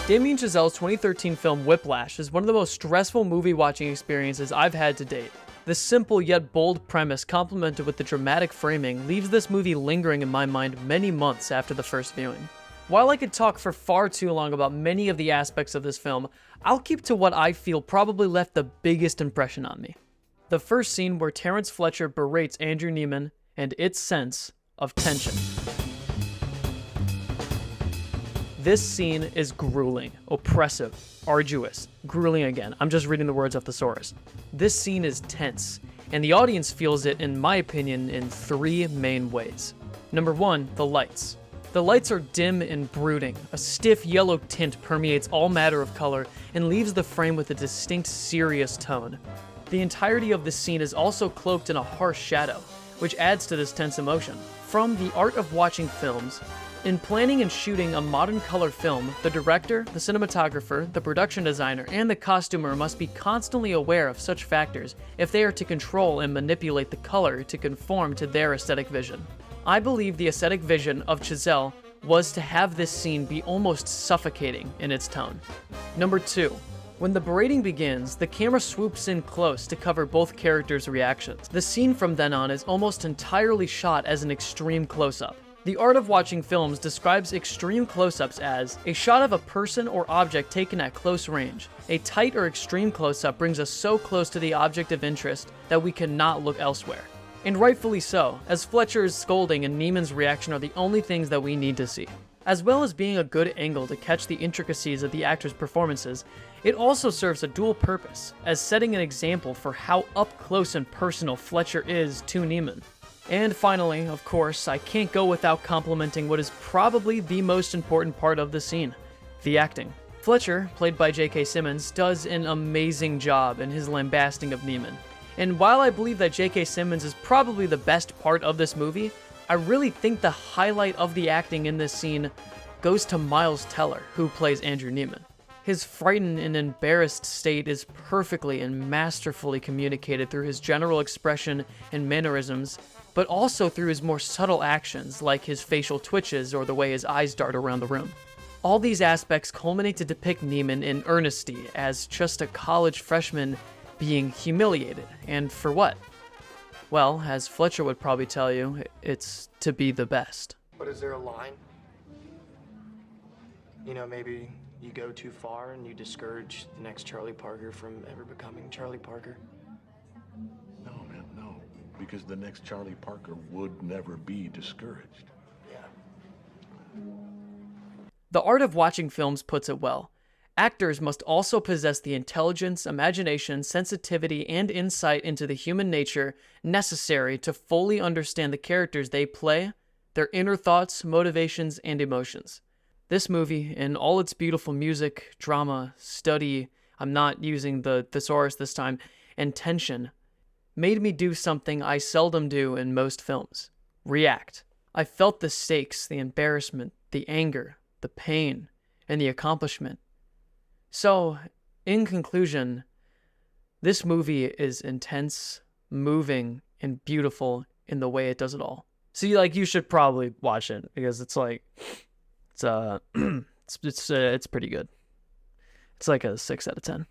Damien Chazelle's 2013 film Whiplash is one of the most stressful movie watching experiences I've had to date. The simple yet bold premise, complemented with the dramatic framing, leaves this movie lingering in my mind many months after the first viewing. While I could talk for far too long about many of the aspects of this film, I'll keep to what I feel probably left the biggest impression on me. The first scene where Terrence Fletcher berates Andrew Neiman and its sense of tension. This scene is grueling, oppressive, arduous, grueling again. I'm just reading the words off the source. This scene is tense, and the audience feels it, in my opinion, in three main ways. Number one, the lights. The lights are dim and brooding. A stiff yellow tint permeates all matter of color and leaves the frame with a distinct, serious tone. The entirety of the scene is also cloaked in a harsh shadow, which adds to this tense emotion. From the art of watching films, in planning and shooting a modern color film, the director, the cinematographer, the production designer, and the costumer must be constantly aware of such factors if they are to control and manipulate the color to conform to their aesthetic vision. I believe the aesthetic vision of Chazelle was to have this scene be almost suffocating in its tone. Number two, when the berating begins, the camera swoops in close to cover both characters' reactions. The scene from then on is almost entirely shot as an extreme close-up. The art of watching films describes extreme close-ups as a shot of a person or object taken at close range. A tight or extreme close-up brings us so close to the object of interest that we cannot look elsewhere. And rightfully so, as Fletcher's scolding and Neiman's reaction are the only things that we need to see. As well as being a good angle to catch the intricacies of the actors' performances, it also serves a dual purpose, as setting an example for how up close and personal Fletcher is to Neiman. And finally, of course, I can't go without complimenting what is probably the most important part of the scene, the acting. Fletcher, played by J.K. Simmons, does an amazing job in his lambasting of Neiman. And while I believe that J.K. Simmons is probably the best part of this movie, I really think the highlight of the acting in this scene goes to Miles Teller, who plays Andrew Neiman. His frightened and embarrassed state is perfectly and masterfully communicated through his general expression and mannerisms, but also through his more subtle actions, like his facial twitches or the way his eyes dart around the room. All these aspects culminate to depict Neiman in earnesty as just a college freshman being humiliated, and for what? Well, as Fletcher would probably tell you, it's to be the best. But is there a line? You know, maybe you go too far and you discourage the next Charlie Parker from ever becoming Charlie Parker? No, man, no. Because the next Charlie Parker would never be discouraged. Yeah. The art of watching films puts it well. Actors must also possess the intelligence, imagination, sensitivity, and insight into the human nature necessary to fully understand the characters they play, their inner thoughts, motivations, and emotions. This movie, in all its beautiful music, drama, study, I'm not using the thesaurus this time, and tension, made me do something I seldom do in most films: react. I felt the stakes, the embarrassment, the anger, the pain, and the accomplishment. So, in conclusion, this movie is intense, moving, and beautiful in the way it does it all. So, you should probably watch it, because it's it's pretty good. It's like a 6 out of 10.